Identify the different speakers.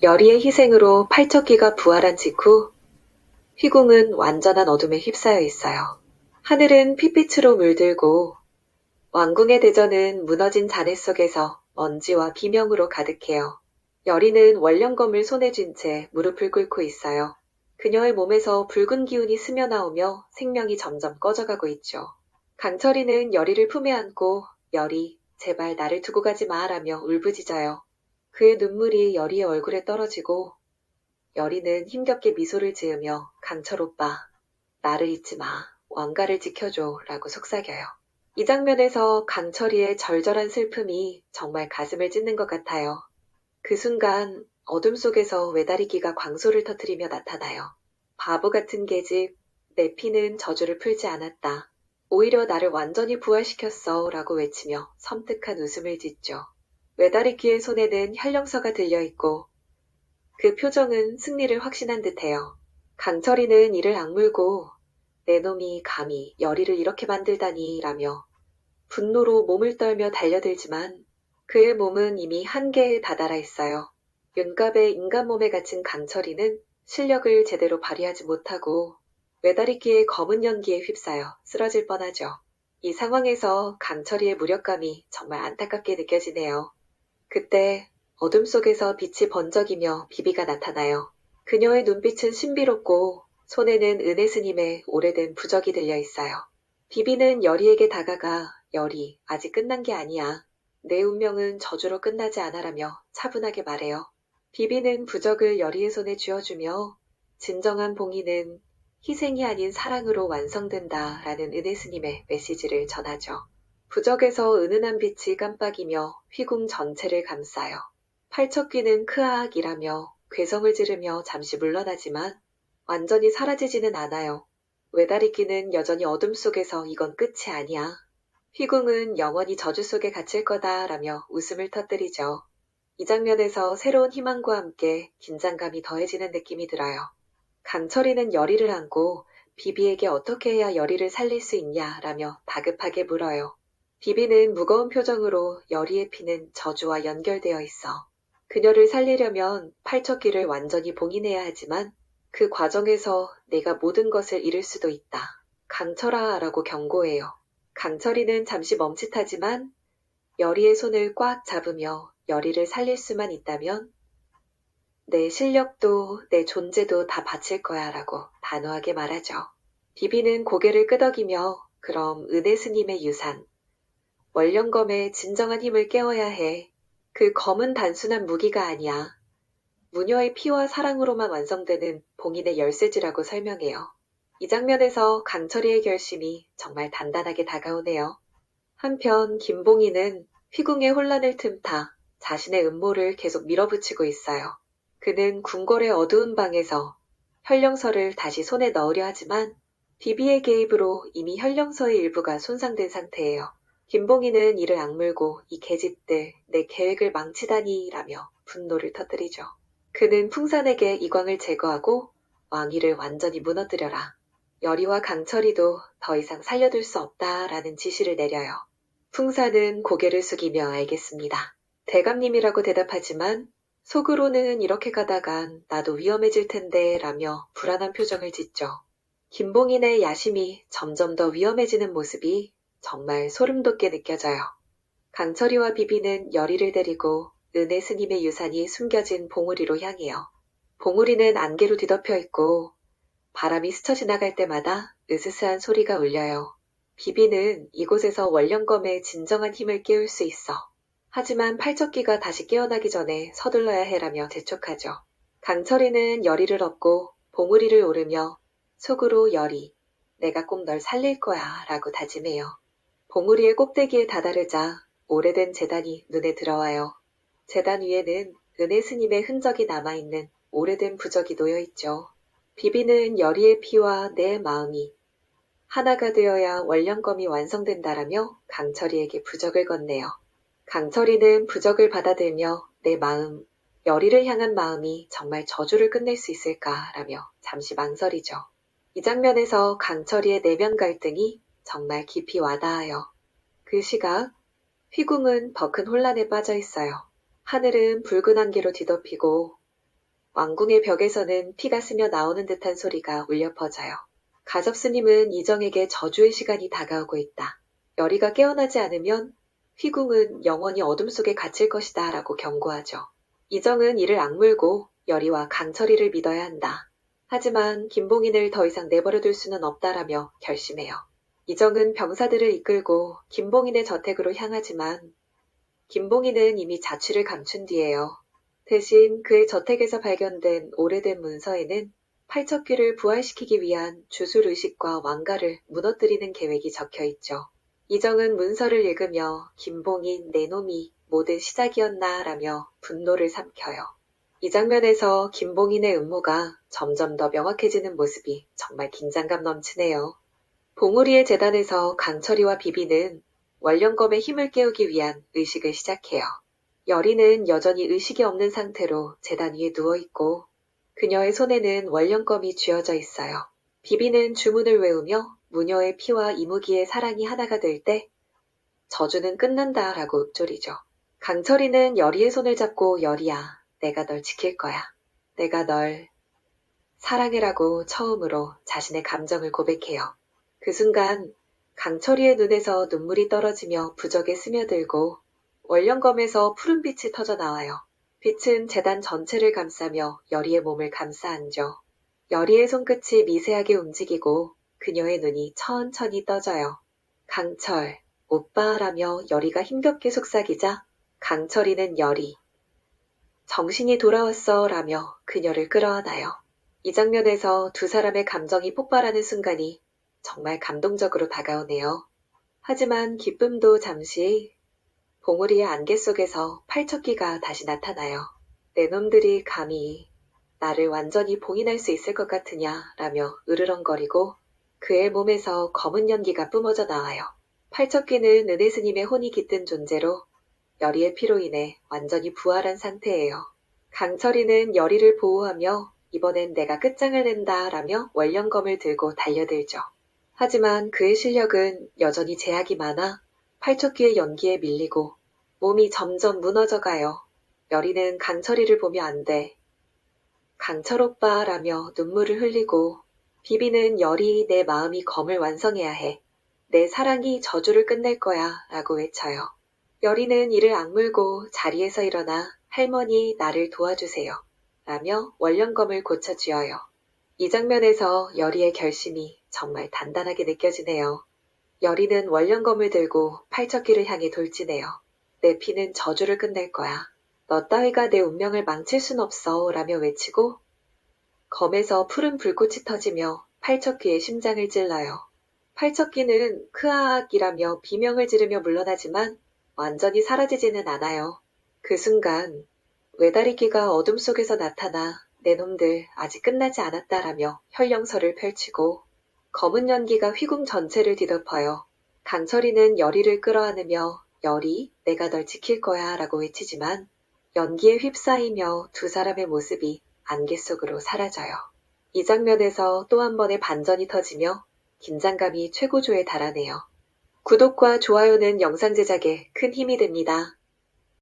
Speaker 1: 열의의 희생으로 팔척기가 부활한 직후 휘궁은 완전한 어둠에 휩싸여 있어요. 하늘은 핏빛으로 물들고 왕궁의 대전은 무너진 잔해 속에서 먼지와 비명으로 가득해요. 열의는 원령검을 손에 쥔 채 무릎을 꿇고 있어요. 그녀의 몸에서 붉은 기운이 스며나오며 생명이 점점 꺼져가고 있죠. 강철이는 열의를 품에 안고 열의, 제발 나를 두고 가지 마라며 울부짖어요. 그의 눈물이 열의의 얼굴에 떨어지고 열의는 힘겹게 미소를 지으며 강철 오빠, 나를 잊지 마. 왕가를 지켜줘 라고 속삭여요. 이 장면에서 강철이의 절절한 슬픔이 정말 가슴을 찢는 것 같아요. 그 순간 어둠 속에서 외다리기가 광소를 터뜨리며 나타나요. 바보 같은 계집, 내 피는 저주를 풀지 않았다. 오히려 나를 완전히 부활시켰어 라고 외치며 섬뜩한 웃음을 짓죠. 외다리기의 손에는 현령서가 들려있고 그 표정은 승리를 확신한 듯해요. 강철이는 이를 악물고 내 놈이 감히 열의를 이렇게 만들다니 라며 분노로 몸을 떨며 달려들지만 그의 몸은 이미 한계에 다다라 있어요. 윤갑의 인간 몸에 갇힌 강철이는 실력을 제대로 발휘하지 못하고 외다리기의 검은 연기에 휩싸여 쓰러질 뻔하죠. 이 상황에서 강철이의 무력감이 정말 안타깝게 느껴지네요. 그때 어둠 속에서 빛이 번쩍이며 비비가 나타나요. 그녀의 눈빛은 신비롭고 손에는 은혜 스님의 오래된 부적이 들려 있어요. 비비는 열의에게 다가가 열의, 아직 끝난 게 아니야. 내 운명은 저주로 끝나지 않아라며 차분하게 말해요. 비비는 부적을 열의의 손에 쥐어주며 진정한 봉인은 희생이 아닌 사랑으로 완성된다 라는 은혜 스님의 메시지를 전하죠. 부적에서 은은한 빛이 깜빡이며 휘궁 전체를 감싸요. 팔척귀는 크아악이라며 괴성을 지르며 잠시 물러나지만 완전히 사라지지는 않아요. 외다리끼는 여전히 어둠 속에서 이건 끝이 아니야. 휘궁은 영원히 저주 속에 갇힐 거다라며 웃음을 터뜨리죠. 이 장면에서 새로운 희망과 함께 긴장감이 더해지는 느낌이 들어요. 강철이는 열의를 안고 비비에게 어떻게 해야 열의를 살릴 수 있냐라며 다급하게 물어요. 비비는 무거운 표정으로 열의의 피는 저주와 연결되어 있어. 그녀를 살리려면 팔척귀를 완전히 봉인해야 하지만 그 과정에서 내가 모든 것을 잃을 수도 있다. 강철아 라고 경고해요. 강철이는 잠시 멈칫하지만 열의의 손을 꽉 잡으며 열의를 살릴 수만 있다면 내 실력도 내 존재도 다 바칠 거야 라고 단호하게 말하죠. 비비는 고개를 끄덕이며 그럼 은혜 스님의 유산, 원령검의 진정한 힘을 깨워야 해. 그 검은 단순한 무기가 아니야. 무녀의 피와 사랑으로만 완성되는 봉인의 열쇠지라고 설명해요. 이 장면에서 강철이의 결심이 정말 단단하게 다가오네요. 한편 김봉희는 휘궁의 혼란을 틈타 자신의 음모를 계속 밀어붙이고 있어요. 그는 궁궐의 어두운 방에서 현령서를 다시 손에 넣으려 하지만 비비의 개입으로 이미 현령서의 일부가 손상된 상태예요. 김봉희는 이를 악물고 이 계집들 내 계획을 망치다니 라며 분노를 터뜨리죠. 그는 풍산에게 이광을 제거하고 왕위를 완전히 무너뜨려라. 열의와 강철이도 더 이상 살려둘 수 없다라는 지시를 내려요. 풍산은 고개를 숙이며 알겠습니다. 대감님이라고 대답하지만 속으로는 이렇게 가다간 나도 위험해질 텐데 라며 불안한 표정을 짓죠. 김봉인의 야심이 점점 더 위험해지는 모습이 정말 소름 돋게 느껴져요. 강철이와 비비는 열의를 데리고 은혜 스님의 유산이 숨겨진 봉우리로 향해요. 봉우리는 안개로 뒤덮여 있고 바람이 스쳐 지나갈 때마다 으스스한 소리가 울려요. 비비는 이곳에서 원령검의 진정한 힘을 깨울 수 있어. 하지만 팔척기가 다시 깨어나기 전에 서둘러야 해라며 재촉하죠. 강철이는 열의를 업고 봉우리를 오르며 속으로 열의, 내가 꼭 널 살릴 거야 라고 다짐해요. 봉우리의 꼭대기에 다다르자 오래된 제단이 눈에 들어와요. 제단 위에는 은혜 스님의 흔적이 남아있는 오래된 부적이 놓여있죠. 비비는 열의의 피와 내 마음이 하나가 되어야 원령검이 완성된다라며 강철이에게 부적을 건네요. 강철이는 부적을 받아들며 내 마음, 열의를 향한 마음이 정말 저주를 끝낼 수 있을까라며 잠시 망설이죠. 이 장면에서 강철이의 내면 갈등이 정말 깊이 와닿아요. 그 시각 휘궁은 더 큰 혼란에 빠져 있어요. 하늘은 붉은 안개로 뒤덮이고 왕궁의 벽에서는 피가 스며 나오는 듯한 소리가 울려 퍼져요. 가섭스님은 이정에게 저주의 시간이 다가오고 있다. 열이가 깨어나지 않으면 휘궁은 영원히 어둠 속에 갇힐 것이다 라고 경고하죠. 이정은 이를 악물고 열이와 강철이를 믿어야 한다. 하지만 김봉인을 더 이상 내버려둘 수는 없다라며 결심해요. 이정은 병사들을 이끌고 김봉인의 저택으로 향하지만 김봉인은 이미 자취를 감춘 뒤에요. 대신 그의 저택에서 발견된 오래된 문서에는 팔척귀를 부활시키기 위한 주술 의식과 왕가를 무너뜨리는 계획이 적혀 있죠. 이정은 문서를 읽으며 김봉인 내 놈이 모든 시작이었나 라며 분노를 삼켜요. 이 장면에서 김봉인의 음모가 점점 더 명확해지는 모습이 정말 긴장감 넘치네요. 봉우리의 재단에서 강철이와 비비는 원령검의 힘을 깨우기 위한 의식을 시작해요. 열이는 여전히 의식이 없는 상태로 재단 위에 누워있고 그녀의 손에는 원령검이 쥐어져 있어요. 비비는 주문을 외우며 무녀의 피와 이무기의 사랑이 하나가 될 때 저주는 끝난다 라고 읊조리죠. 강철이는 열이의 손을 잡고 열이야, 내가 널 지킬 거야. 내가 널 사랑해라고 처음으로 자신의 감정을 고백해요. 그 순간 강철이의 눈에서 눈물이 떨어지며 부적에 스며들고 원령검에서 푸른 빛이 터져 나와요. 빛은 재단 전체를 감싸며 열이의 몸을 감싸안죠. 열이의 손끝이 미세하게 움직이고 그녀의 눈이 천천히 떠져요. 강철, 오빠라며 열이가 힘겹게 속삭이자 강철이는 열이, 정신이 돌아왔어 라며 그녀를 끌어안아요. 이 장면에서 두 사람의 감정이 폭발하는 순간이 정말 감동적으로 다가오네요. 하지만 기쁨도 잠시 봉우리의 안개 속에서 팔척귀가 다시 나타나요. 내 놈들이 감히 나를 완전히 봉인할 수 있을 것 같으냐 라며 으르렁거리고 그의 몸에서 검은 연기가 뿜어져 나와요. 팔척귀는 은혜스님의 혼이 깃든 존재로 열이의 피로 인해 완전히 부활한 상태예요. 강철이는 열이를 보호하며 이번엔 내가 끝장을 낸다 라며 원령검을 들고 달려들죠. 하지만 그의 실력은 여전히 제약이 많아 팔척귀의 연기에 밀리고 몸이 점점 무너져가요. 열이는 강철이를 보며 안 돼. 강철 오빠 라며 눈물을 흘리고 비비는 열이 내 마음이 검을 완성해야 해. 내 사랑이 저주를 끝낼 거야 라고 외쳐요. 열이는 이를 악물고 자리에서 일어나 할머니 나를 도와주세요 라며 원령검을 고쳐쥐어요. 이 장면에서 열이의 결심이 정말 단단하게 느껴지네요. 열이는 원령검을 들고 팔척귀를 향해 돌진해요. 내 피는 저주를 끝낼 거야. 너 따위가 내 운명을 망칠 순 없어 라며 외치고 검에서 푸른 불꽃이 터지며 팔척귀의 심장을 찔러요. 팔척귀는 크아악이라며 비명을 지르며 물러나지만 완전히 사라지지는 않아요. 그 순간 외다리끼가 어둠 속에서 나타나 내 놈들 아직 끝나지 않았다라며 현령설을 펼치고 검은 연기가 휘궁 전체를 뒤덮어요. 강철이는 열이를 끌어안으며 열이 내가 널 지킬 거야 라고 외치지만 연기에 휩싸이며 두 사람의 모습이 안개 속으로 사라져요. 이 장면에서 또 한 번의 반전이 터지며 긴장감이 최고조에 달하네요. 구독과 좋아요는 영상 제작에 큰 힘이 됩니다.